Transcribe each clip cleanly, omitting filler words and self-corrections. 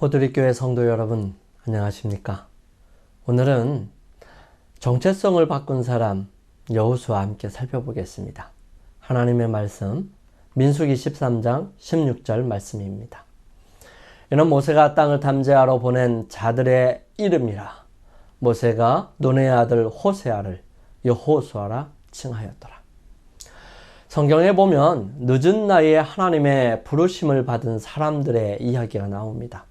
포도리교회 성도 여러분, 안녕하십니까? 오늘은 정체성을 바꾼 사람 여호수아와 함께 살펴보겠습니다. 하나님의 말씀 민수기 13장 16절 말씀입니다. 이는 모세가 땅을 탐지하러 보낸 자들의 이름이라. 모세가 눈의 아들 호세아를 여호수아라 칭하였더라. 성경에 보면 늦은 나이에 하나님의 부르심을 받은 사람들의 이야기가 나옵니다.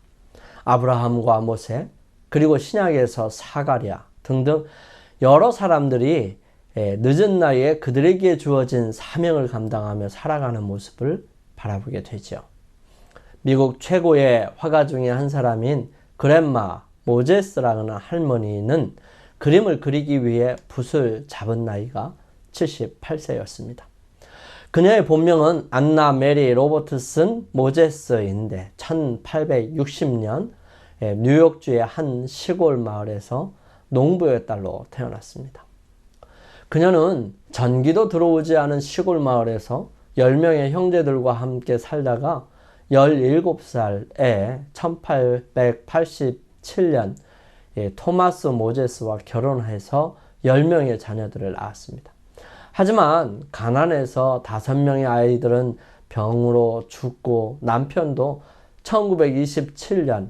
아브라함과 모세, 그리고 신약에서 사가랴 등등 여러 사람들이 늦은 나이에 그들에게 주어진 사명을 감당하며 살아가는 모습을 바라보게 되죠. 미국 최고의 화가 중에 한 사람인 그랜마 모제스라는 할머니는 그림을 그리기 위해 붓을 잡은 나이가 78세였습니다. 그녀의 본명은 안나 메리 로버트슨 모제스인데 1860년 뉴욕주의 한 시골 마을에서 농부의 딸로 태어났습니다. 그녀는 전기도 들어오지 않은 시골 마을에서 10명의 형제들과 함께 살다가 17살에 1887년 토마스 모제스와 결혼해서 10명의 자녀들을 낳았습니다. 하지만 가난해서 5명의 아이들은 병으로 죽고 남편도 1927년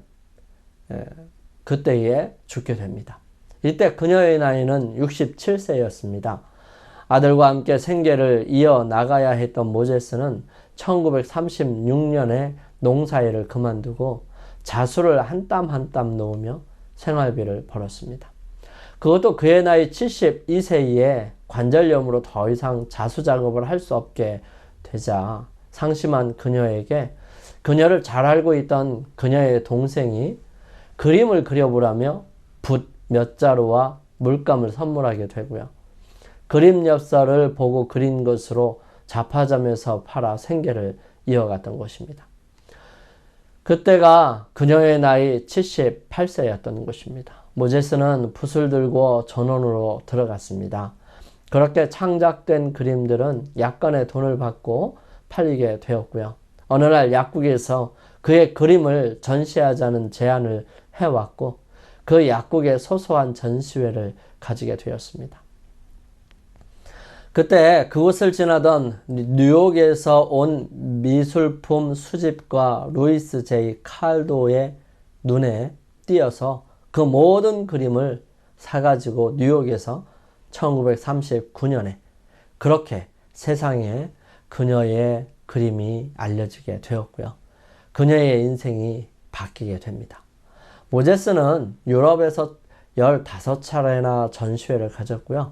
그때에 죽게 됩니다. 이때 그녀의 나이는 67세였습니다. 아들과 함께 생계를 이어나가야 했던 모제스는 1936년에 농사일을 그만두고 자수를 한 땀 한 땀 놓으며 생활비를 벌었습니다. 그것도 그의 나이 72세에 관절염으로 더 이상 자수 작업을 할 수 없게 되자 상심한 그녀에게 그녀를 잘 알고 있던 그녀의 동생이 그림을 그려보라며 붓 몇 자루와 물감을 선물하게 되고요. 그림 엽서를 보고 그린 것으로 잡화점에서 팔아 생계를 이어갔던 것입니다. 그때가 그녀의 나이 78세였던 것입니다. 모제스는 붓을 들고 전원으로 들어갔습니다. 그렇게 창작된 그림들은 약간의 돈을 받고 팔리게 되었고요. 어느 날 약국에서 그의 그림을 전시하자는 제안을 해왔고 그 약국에 소소한 전시회를 가지게 되었습니다. 그때 그곳을 지나던 뉴욕에서 온 미술품 수집가 루이스 제이 칼도의 눈에 띄어서 그 모든 그림을 사가지고 뉴욕에서 1939년에 그렇게 세상에 그녀의 그림이 알려지게 되었고요. 그녀의 인생이 바뀌게 됩니다. 모제스는 유럽에서 15차례나 전시회를 가졌고요.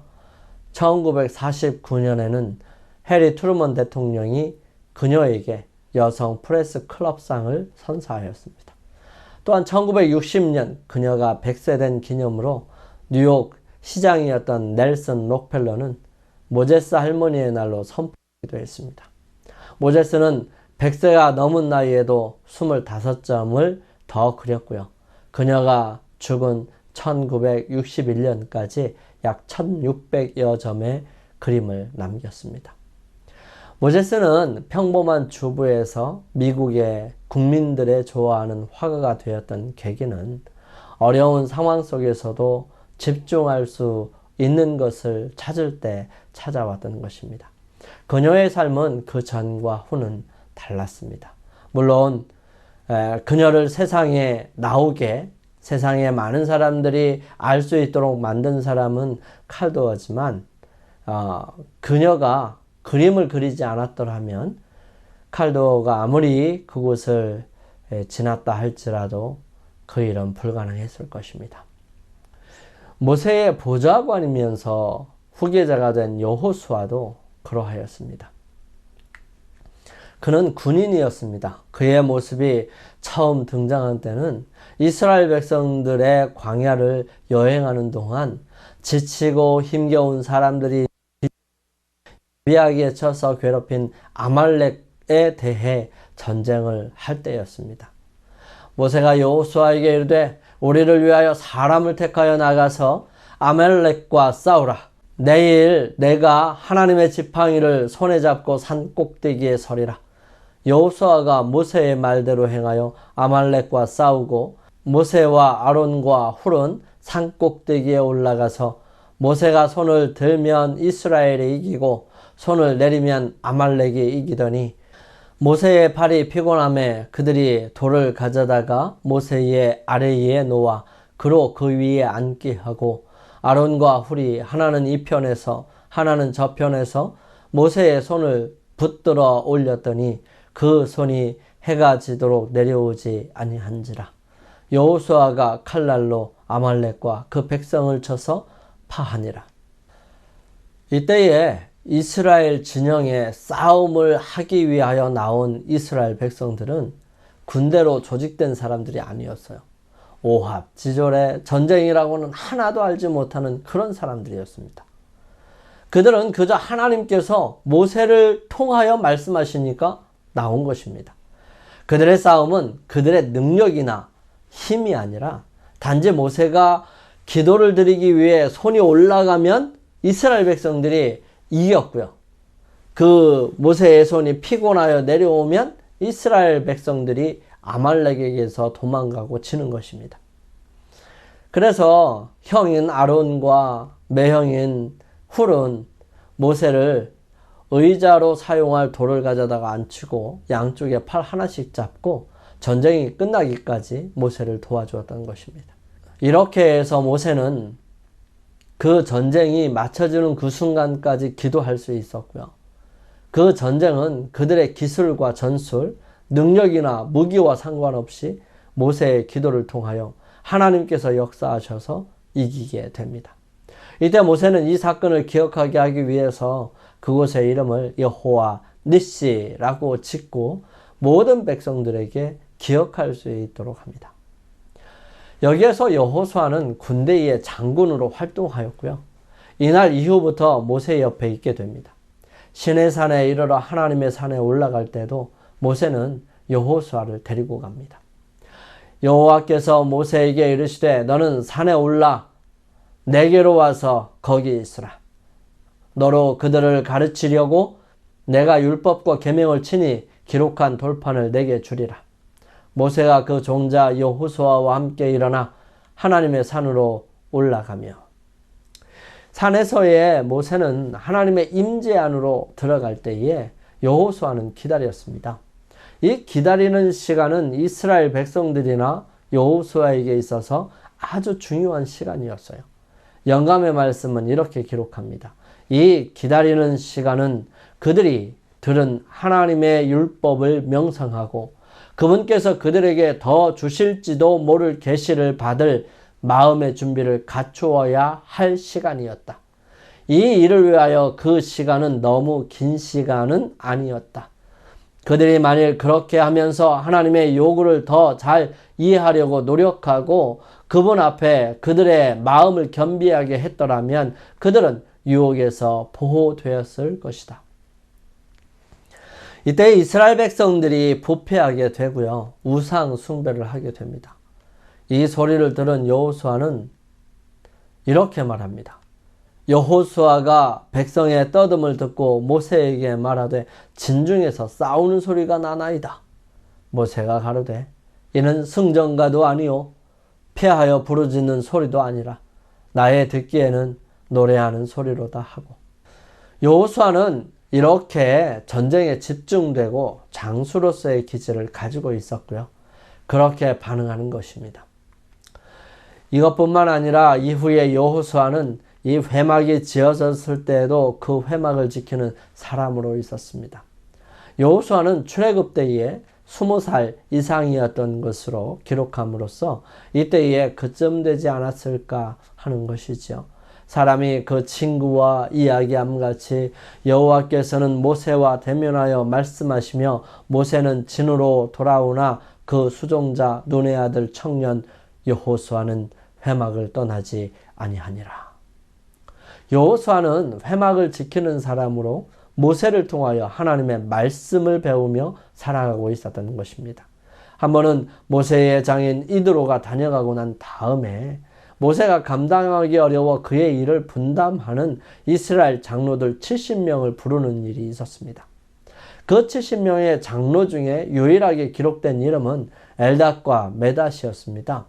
1949년에는 해리 트루먼 대통령이 그녀에게 여성 프레스 클럽상을 선사하였습니다. 또한 1960년 그녀가 100세 된 기념으로 뉴욕 시장이었던 넬슨 록펠러는 모제스 할머니의 날로 선포하기도 했습니다. 모제스는 100세가 넘은 나이에도 25점을 더 그렸고요. 그녀가 죽은 1961년까지 약 1600여 점의 그림을 남겼습니다. 모제스는 평범한 주부에서 미국의 국민들의 좋아하는 화가가 되었던 계기는 어려운 상황 속에서도 집중할 수 있는 것을 찾을 때 찾아왔던 것입니다. 그녀의 삶은 그 전과 후는 달랐습니다. 물론 그녀를 세상에 나오게 세상에 많은 사람들이 알 수 있도록 만든 사람은 칼도어지만 그녀가 그림을 그리지 않았더라면 칼도어가 아무리 그곳을 지났다 할지라도 그 일은 불가능했을 것입니다. 모세의 보좌관이면서 후계자가 된 여호수아도 그러하였습니다. 그는 군인이었습니다. 그의 모습이 처음 등장한 때는 이스라엘 백성들의 광야를 여행하는 동안 지치고 힘겨운 사람들이 미약에 쳐서 괴롭힌 아말렉에 대해 전쟁을 할 때였습니다. 모세가 여호수아에게 이르되 우리를 위하여 사람을 택하여 나가서 아말렉과 싸우라. 내일 내가 하나님의 지팡이를 손에 잡고 산 꼭대기에 서리라. 여호수아가 모세의 말대로 행하여 아말렉과 싸우고 모세와 아론과 훌은 산꼭대기에 올라가서 모세가 손을 들면 이스라엘이 이기고 손을 내리면 아말렉이 이기더니 모세의 발이 피곤함에 그들이 돌을 가져다가 모세의 아래위에 놓아 그로 그 위에 앉게 하고 아론과 훌이 하나는 이 편에서 하나는 저 편에서 모세의 손을 붙들어 올렸더니 그 손이 해가 지도록 내려오지 아니한지라. 여호수아가 칼날로 아말렉과 그 백성을 쳐서 파하니라. 이때에 이스라엘 진영에 싸움을 하기 위하여 나온 이스라엘 백성들은 군대로 조직된 사람들이 아니었어요. 오합, 지졸의 전쟁이라고는 하나도 알지 못하는 그런 사람들이었습니다. 그들은 그저 하나님께서 모세를 통하여 말씀하시니까 나온 것입니다. 그들의 싸움은 그들의 능력이나 힘이 아니라 단지 모세가 기도를 드리기 위해 손이 올라가면 이스라엘 백성들이 이겼고요. 그 모세의 손이 피곤하여 내려오면 이스라엘 백성들이 아말렉에게서 도망가고 지는 것입니다. 그래서 형인 아론과 매형인 훌은 모세를 의자로 사용할 돌을 가져다가 앉히고 양쪽에 팔 하나씩 잡고 전쟁이 끝나기까지 모세를 도와주었던 것입니다. 이렇게 해서 모세는 그 전쟁이 마쳐지는 그 순간까지 기도할 수 있었고요. 그 전쟁은 그들의 기술과 전술, 능력이나 무기와 상관없이 모세의 기도를 통하여 하나님께서 역사하셔서 이기게 됩니다. 이때 모세는 이 사건을 기억하게 하기 위해서 그곳의 이름을 여호와 니시라고 짓고 모든 백성들에게 기억할 수 있도록 합니다. 여기에서 여호수아는 군대의 장군으로 활동하였고요. 이날 이후부터 모세 옆에 있게 됩니다. 시내산에 이르러 하나님의 산에 올라갈 때도 모세는 여호수아를 데리고 갑니다. 여호와께서 모세에게 이르시되 너는 산에 올라 내게로 와서 거기 있으라. 너로 그들을 가르치려고 내가 율법과 계명을 친히 기록한 돌판을 내게 주리라. 모세가 그 종자 여호수아와 함께 일어나 하나님의 산으로 올라가며 산에서의 모세는 하나님의 임재 안으로 들어갈 때에 여호수아는 기다렸습니다. 이 기다리는 시간은 이스라엘 백성들이나 여호수아에게 있어서 아주 중요한 시간이었어요. 영감의 말씀은 이렇게 기록합니다. 이 기다리는 시간은 그들이 들은 하나님의 율법을 명상하고 그분께서 그들에게 더 주실지도 모를 계시를 받을 마음의 준비를 갖추어야 할 시간이었다. 이 일을 위하여 그 시간은 너무 긴 시간은 아니었다. 그들이 만일 그렇게 하면서 하나님의 요구를 더 잘 이해하려고 노력하고 그분 앞에 그들의 마음을 겸비하게 했더라면 그들은 유혹에서 보호되었을 것이다. 이때 이스라엘 백성들이 부패하게 되고요. 우상 숭배를 하게 됩니다. 이 소리를 들은 여호수아는 이렇게 말합니다. 여호수아가 백성의 떠듦을 듣고 모세에게 말하되 진중에서 싸우는 소리가 나나이다. 모세가 가로되 이는 승전가도 아니요 패하여 부르짖는 소리도 아니라 나의 듣기에는 노래하는 소리로다 하고 여호수아는 이렇게 전쟁에 집중되고 장수로서의 기질을 가지고 있었고요. 그렇게 반응하는 것입니다. 이것뿐만 아니라 이후에 여호수아는 이 회막이 지어졌을 때에도 그 회막을 지키는 사람으로 있었습니다. 여호수아는 출애굽 때에 20살 이상이었던 것으로 기록함으로써 이때에 그쯤 되지 않았을까 하는 것이죠. 사람이 그 친구와 이야기함같이 여호와께서는 모세와 대면하여 말씀하시며 모세는 진으로 돌아오나 그 수종자 눈의 아들 청년 여호수아는 회막을 떠나지 아니하니라. 여호수아는 회막을 지키는 사람으로 모세를 통하여 하나님의 말씀을 배우며 살아가고 있었던 것입니다. 한 번은 모세의 장인 이드로가 다녀가고 난 다음에 모세가 감당하기 어려워 그의 일을 분담하는 이스라엘 장로들 70명을 부르는 일이 있었습니다. 그 70명의 장로 중에 유일하게 기록된 이름은 엘닷과 메닷이었습니다.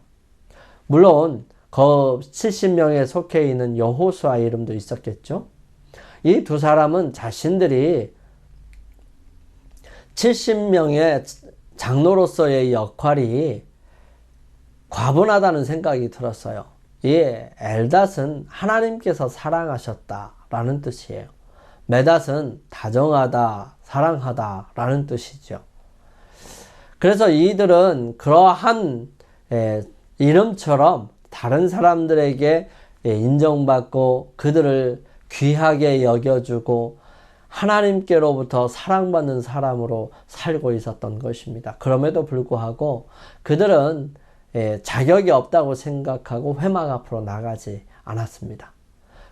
물론 그 70명에 속해 있는 여호수아 이름도 있었겠죠. 이 두 사람은 자신들이 70명의 장로로서의 역할이 과분하다는 생각이 들었어요. 이 엘닷은 하나님께서 사랑하셨다라는 뜻이에요. 메닷은 다정하다, 사랑하다 라는 뜻이죠. 그래서 이들은 그러한 이름처럼 다른 사람들에게 인정받고 그들을 귀하게 여겨주고 하나님께로부터 사랑받는 사람으로 살고 있었던 것입니다. 그럼에도 불구하고 그들은 자격이 없다고 생각하고 회막 앞으로 나가지 않았습니다.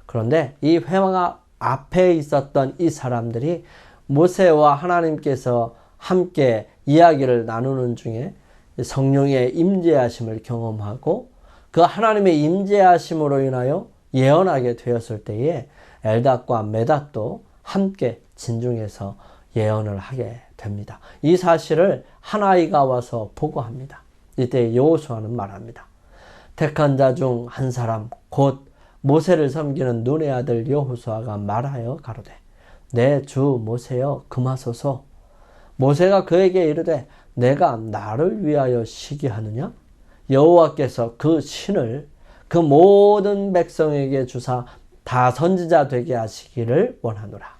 그런데 이 회막 앞에 있었던 이 사람들이 모세와 하나님께서 함께 이야기를 나누는 중에 성령의 임재하심을 경험하고 그 하나님의 임재하심으로 인하여 예언하게 되었을 때에 엘닷과 메닷도 함께 진중해서 예언을 하게 됩니다. 이 사실을 한 아이가 와서 보고합니다. 이때 여호수아는 말합니다. 택한 자 중 한 사람 곧 모세를 섬기는 눈의 아들 여호수아가 말하여 가로되 내 주 모세여 금하소서. 모세가 그에게 이르되 내가 나를 위하여 시기하느냐? 여호와께서 그 신을 그 모든 백성에게 주사 다 선지자 되게 하시기를 원하노라.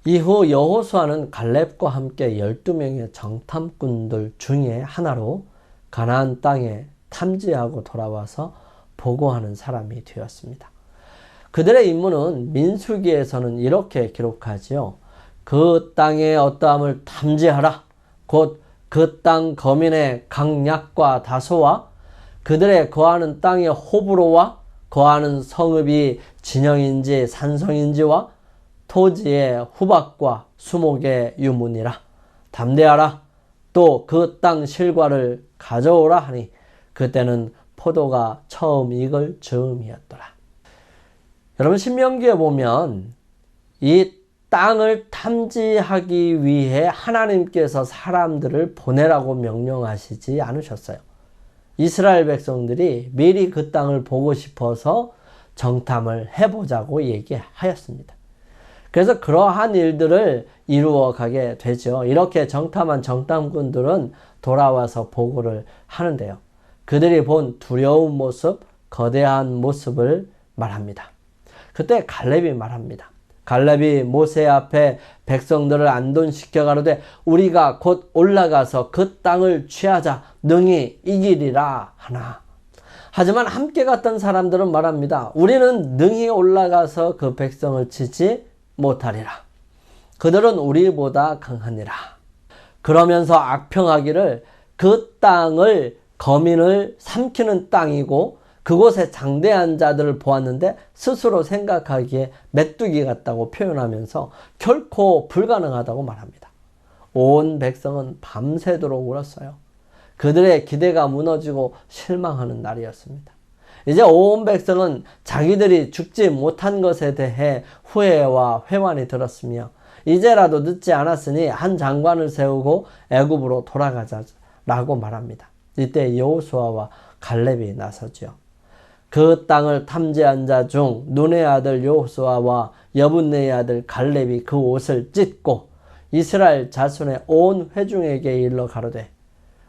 이후 여호수아는 갈렙과 함께 12명의 정탐꾼들 중에 하나로 가나안 땅에 탐지하고 돌아와서 보고하는 사람이 되었습니다. 그들의 임무는 민수기에서는 이렇게 기록하지요. 그 땅의 어떠함을 탐지하라. 곧 그 땅 거민의 강약과 다소와 그들의 거하는 땅의 호불호와 거하는 성읍이 진영인지 산성인지와 토지의 후박과 수목의 유문이라. 담대하라. 또 그 땅 실과를 가져오라 하니 그때는 포도가 처음 익을 즈음이었더라. 여러분 신명기에 보면 이 땅을 탐지하기 위해 하나님께서 사람들을 보내라고 명령하시지 않으셨어요. 이스라엘 백성들이 미리 그 땅을 보고 싶어서 정탐을 해보자고 얘기하였습니다. 그래서 그러한 일들을 이루어 가게 되죠. 이렇게 정탐한 정탐꾼들은 돌아와서 보고를 하는데요. 그들이 본 두려운 모습, 거대한 모습을 말합니다. 그때 갈렙이 말합니다. 갈렙이 모세 앞에 백성들을 안돈시켜 가로되 우리가 곧 올라가서 그 땅을 취하자 능히 이기리라 하나. 하지만 함께 갔던 사람들은 말합니다. 우리는 능히 올라가서 그 백성을 치지 못하리라. 그들은 우리보다 강하니라. 그러면서 악평하기를 그 땅을 거민을 삼키는 땅이고 그곳에 장대한 자들을 보았는데 스스로 생각하기에 메뚜기 같다고 표현하면서 결코 불가능하다고 말합니다. 온 백성은 밤새도록 울었어요. 그들의 기대가 무너지고 실망하는 날이었습니다. 이제 온 백성은 자기들이 죽지 못한 것에 대해 후회와 회만이 들었으며 이제라도 늦지 않았으니 한 장관을 세우고 애굽으로 돌아가자라고 말합니다. 이때 여호수아와 갈렙이 나서죠. 그 땅을 탐지한 자 중 눈의 아들 여호수아와 여분네의 아들 갈렙이 그 옷을 찢고 이스라엘 자손의 온 회중에게 일러 가로되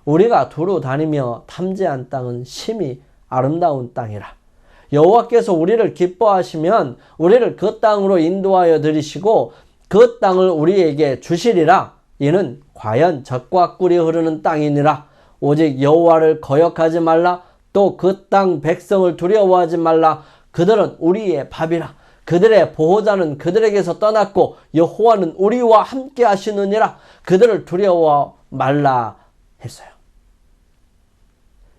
우리가 두루 다니며 탐지한 땅은 심히 아름다운 땅이라. 여호와께서 우리를 기뻐하시면 우리를 그 땅으로 인도하여 들이시고 그 땅을 우리에게 주시리라. 이는 과연 젖과 꿀이 흐르는 땅이니라. 오직 여호와를 거역하지 말라. 또 그 땅 백성을 두려워하지 말라. 그들은 우리의 밥이라. 그들의 보호자는 그들에게서 떠났고 여호와는 우리와 함께 하시느니라. 그들을 두려워 말라 했어요.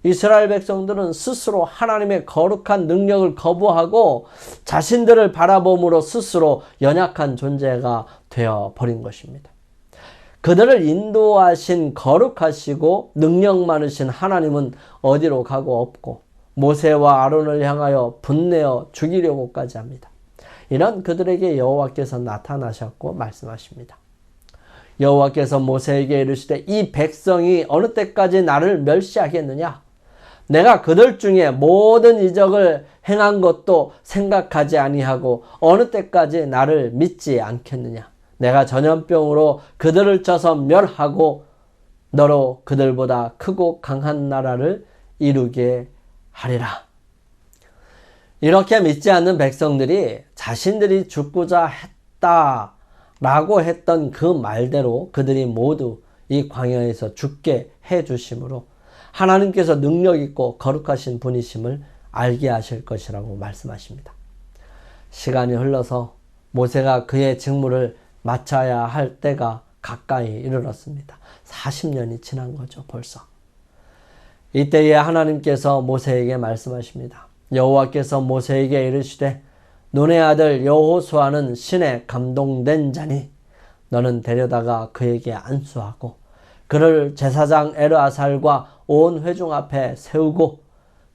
이스라엘 백성들은 스스로 하나님의 거룩한 능력을 거부하고 자신들을 바라봄으로 스스로 연약한 존재가 되어버린 것입니다. 그들을 인도하신 거룩하시고 능력 많으신 하나님은 어디로 가고 없고 모세와 아론을 향하여 분내어 죽이려고까지 합니다. 이런 그들에게 여호와께서 나타나셨고 말씀하십니다. 여호와께서 모세에게 이르시되 이 백성이 어느 때까지 나를 멸시하겠느냐? 내가 그들 중에 모든 이적을 행한 것도 생각하지 아니하고 어느 때까지 나를 믿지 않겠느냐? 내가 전염병으로 그들을 쳐서 멸하고 너로 그들보다 크고 강한 나라를 이루게 하리라. 이렇게 믿지 않는 백성들이 자신들이 죽고자 했다라고 했던 그 말대로 그들이 모두 이 광야에서 죽게 해 주심으로 하나님께서 능력 있고 거룩하신 분이심을 알게 하실 것이라고 말씀하십니다. 시간이 흘러서 모세가 그의 직무를 마쳐야 할 때가 가까이 이르렀습니다. 40년이 지난 거죠, 벌써. 이때에 하나님께서 모세에게 말씀하십니다. 여호와께서 모세에게 이르시되 눈의 아들 여호수아는 신에 감동된 자니 너는 데려다가 그에게 안수하고 그를 제사장 엘르아살과 온 회중 앞에 세우고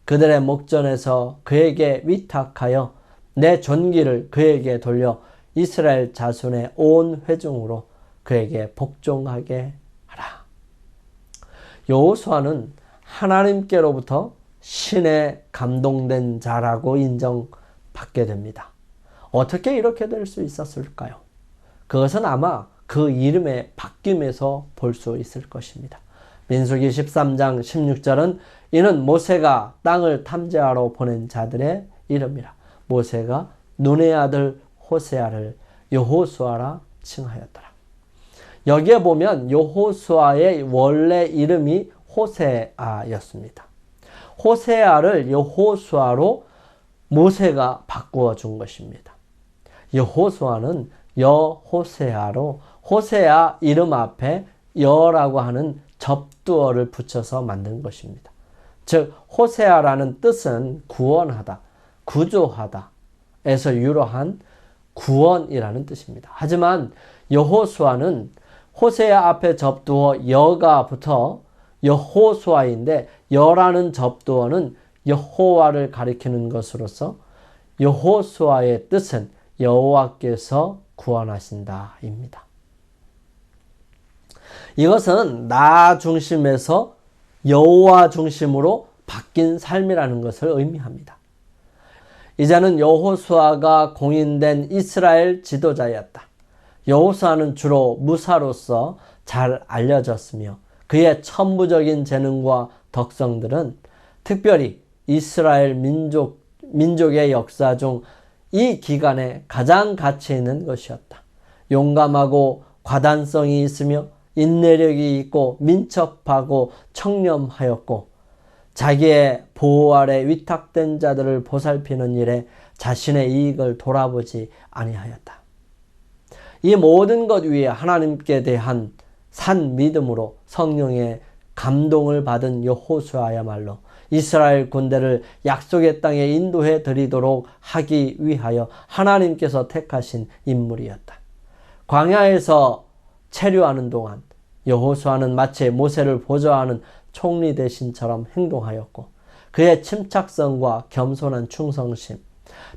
그들의 목전에서 그에게 위탁하여 내 존귀를 그에게 돌려 이스라엘 자손의 온 회중으로 그에게 복종하게 하라. 여호수아는 하나님께로부터 신에 감동된 자라고 인정받게 됩니다. 어떻게 이렇게 될 수 있었을까요? 그것은 아마 그 이름의 바뀜에서 볼 수 있을 것입니다. 민수기 13장 16절은 이는 모세가 땅을 탐지하러 보낸 자들의 이름이라. 모세가 눈의 아들 호세아를 여호수아라 칭하였더라. 여기에 보면 여호수아의 원래 이름이 호세아였습니다. 호세아를 여호수아로 모세가 바꾸어 준 것입니다. 여호수아는 여호세아로 호세아 이름 앞에 여라고 하는 접두어를 붙여서 만든 것입니다. 즉 호세아라는 뜻은 구원하다, 구조하다 에서 유로한 구원이라는 뜻입니다. 하지만 여호수아는 호세아 앞에 접두어 여가 붙어 여호수아인데 여라는 접두어는 여호와를 가리키는 것으로서 여호수아의 뜻은 여호와께서 구원하신다입니다. 이것은 나 중심에서 여호와 중심으로 바뀐 삶이라는 것을 의미합니다. 이제는 여호수아가 공인된 이스라엘 지도자였다. 여호수아는 주로 무사로서 잘 알려졌으며 그의 천부적인 재능과 덕성들은 특별히 이스라엘 민족의 역사 중 이 기간에 가장 가치 있는 것이었다. 용감하고 과단성이 있으며 인내력이 있고 민첩하고 청렴하였고 자기의 보호 아래 위탁된 자들을 보살피는 일에 자신의 이익을 돌아보지 아니하였다. 이 모든 것 위에 하나님께 대한 산 믿음으로 성령의 감동을 받은 여호수아야말로 이스라엘 군대를 약속의 땅에 인도해 드리도록 하기 위하여 하나님께서 택하신 인물이었다. 광야에서 체류하는 동안 여호수아는 마치 모세를 보좌하는 총리 대신처럼 행동하였고 그의 침착성과 겸손한 충성심,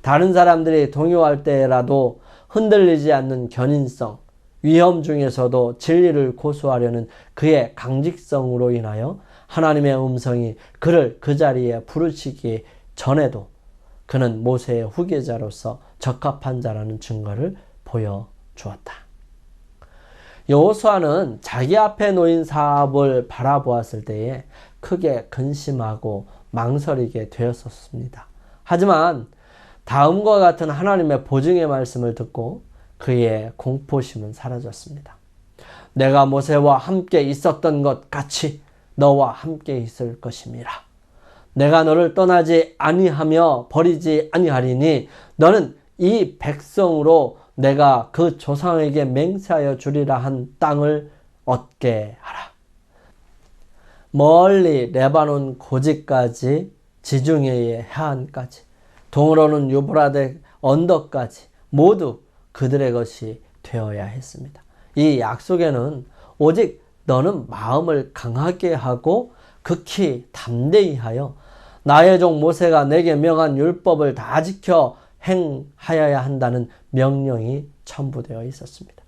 다른 사람들이 동요할 때라도 흔들리지 않는 견인성, 위험 중에서도 진리를 고수하려는 그의 강직성으로 인하여 하나님의 음성이 그를 그 자리에 부르시기 전에도 그는 모세의 후계자로서 적합한 자라는 증거를 보여주었다. 여호수아는 자기 앞에 놓인 사업을 바라보았을 때에 크게 근심하고 망설이게 되었었습니다. 하지만 다음과 같은 하나님의 보증의 말씀을 듣고 그의 공포심은 사라졌습니다. 내가 모세와 함께 있었던 것 같이 너와 함께 있을 것임이라. 내가 너를 떠나지 아니하며 버리지 아니하리니 너는 이 백성으로 내가 그 조상에게 맹세하여 주리라 한 땅을 얻게 하라. 멀리 레바논 고지까지 지중해의 해안까지 동으로는 유브라데 언덕까지 모두 그들의 것이 되어야 했습니다. 이 약속에는 오직 너는 마음을 강하게 하고 극히 담대히 하여 나의 종 모세가 내게 명한 율법을 다 지켜 행하여야 한다는 명령이 첨부되어 있었습니다.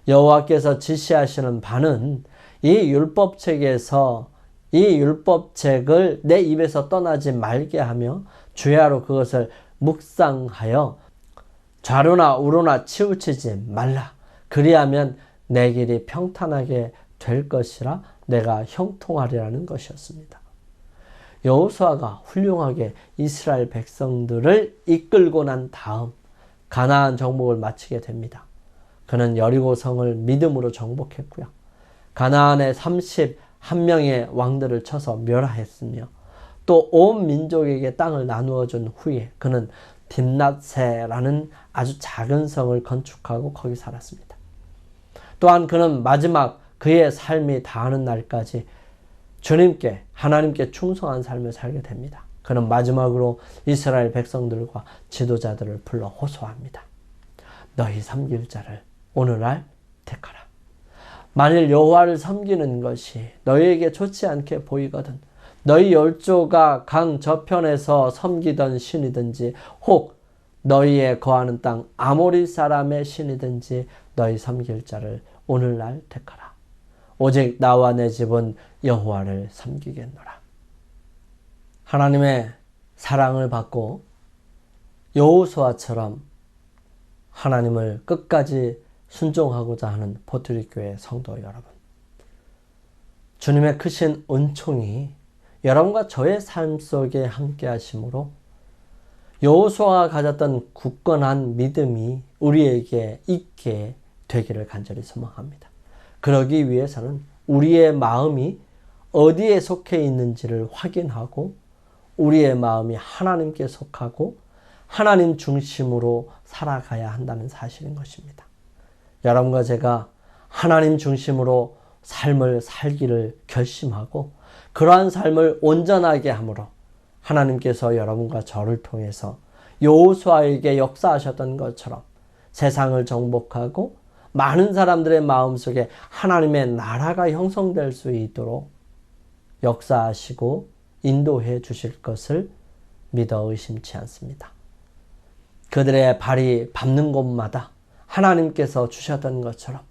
여호와께서 지시하시는 바는 이 율법책에서 이 율법책을 내 입에서 떠나지 말게 하며 주야로 그것을 묵상하여 좌로나 우로나 치우치지 말라. 그리하면 내 길이 평탄하게 될 것이라 내가 형통하리라는 것이었습니다. 여호수아가 훌륭하게 이스라엘 백성들을 이끌고 난 다음 가나안 정복을 마치게 됩니다. 그는 여리고 성을 믿음으로 정복했고요. 가나안의 31명의 왕들을 쳐서 멸하했으며 또 온 민족에게 땅을 나누어 준 후에 그는 딥낫세라는 아주 작은 성을 건축하고 거기 살았습니다. 또한 그는 마지막 그의 삶이 다하는 날까지 주님께 하나님께 충성한 삶을 살게 됩니다. 그는 마지막으로 이스라엘 백성들과 지도자들을 불러 호소합니다. 너희 섬길 자를 오늘날 택하라. 만일 여호와를 섬기는 것이 너희에게 좋지 않게 보이거든 너희 열조가 강 저편에서 섬기던 신이든지 혹 너희의 거하는 땅 아모리 사람의 신이든지 너희 섬길 자를 오늘날 택하라. 오직 나와 내 집은 여호와를 섬기겠노라. 하나님의 사랑을 받고 여호수아처럼 하나님을 끝까지 순종하고자 하는 포트리교회 성도 여러분, 주님의 크신 은총이 여러분과 저의 삶 속에 함께 하심으로 여호수아가 가졌던 굳건한 믿음이 우리에게 있게 되기를 간절히 소망합니다. 그러기 위해서는 우리의 마음이 어디에 속해 있는지를 확인하고 우리의 마음이 하나님께 속하고 하나님 중심으로 살아가야 한다는 사실인 것입니다. 여러분과 제가 하나님 중심으로 삶을 살기를 결심하고 그러한 삶을 온전하게 함으로 하나님께서 여러분과 저를 통해서 여호수아에게 역사하셨던 것처럼 세상을 정복하고 많은 사람들의 마음속에 하나님의 나라가 형성될 수 있도록 역사하시고 인도해 주실 것을 믿어 의심치 않습니다. 그들의 발이 밟는 곳마다 하나님께서 주셨던 것처럼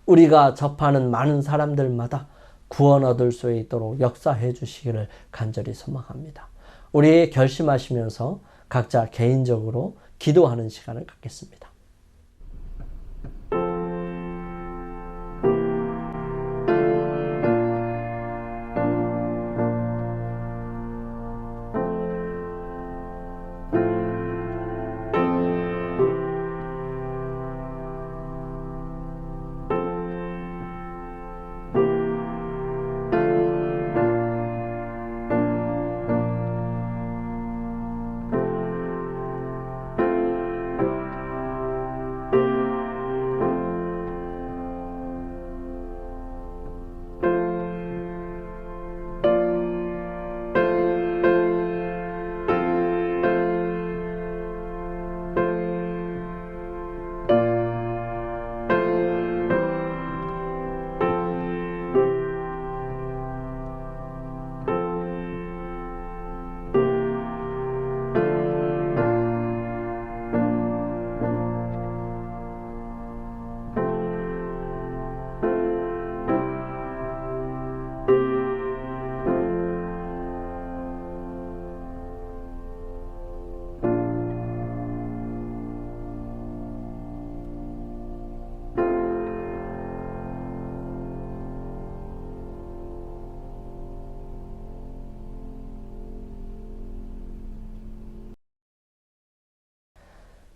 우리가 접하는 많은 사람들마다 구원 얻을 수 있도록 역사해 주시기를 간절히 소망합니다. 우리 결심하시면서 각자 개인적으로 기도하는 시간을 갖겠습니다.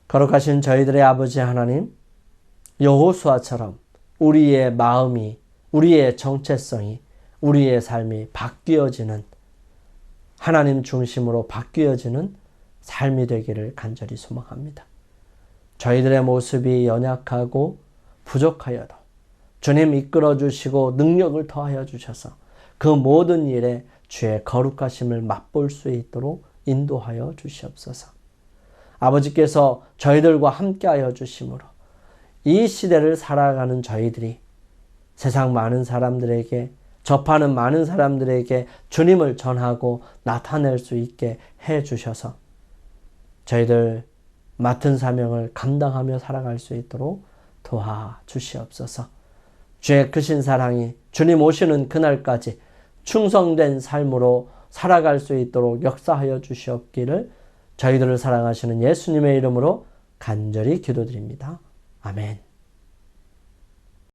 거룩하신 저희들의 아버지 하나님, 여호수아처럼 우리의 마음이, 우리의 정체성이, 우리의 삶이 바뀌어지는, 하나님 중심으로 바뀌어지는 삶이 되기를 간절히 소망합니다. 저희들의 모습이 연약하고 부족하여도 주님 이끌어 주시고 능력을 더하여 주셔서 그 모든 일에 주의 거룩하심을 맛볼 수 있도록 인도하여 주시옵소서. 아버지께서 저희들과 함께하여 주심으로 이 시대를 살아가는 저희들이 세상 많은 사람들에게, 접하는 많은 사람들에게 주님을 전하고 나타낼 수 있게 해 주셔서 저희들 맡은 사명을 감당하며 살아갈 수 있도록 도와주시옵소서. 주의 크신 사랑이 주님 오시는 그날까지 충성된 삶으로 살아갈 수 있도록 역사하여 주시옵기를 저희들을 사랑하시는 예수님의 이름으로 간절히 기도드립니다. 아멘.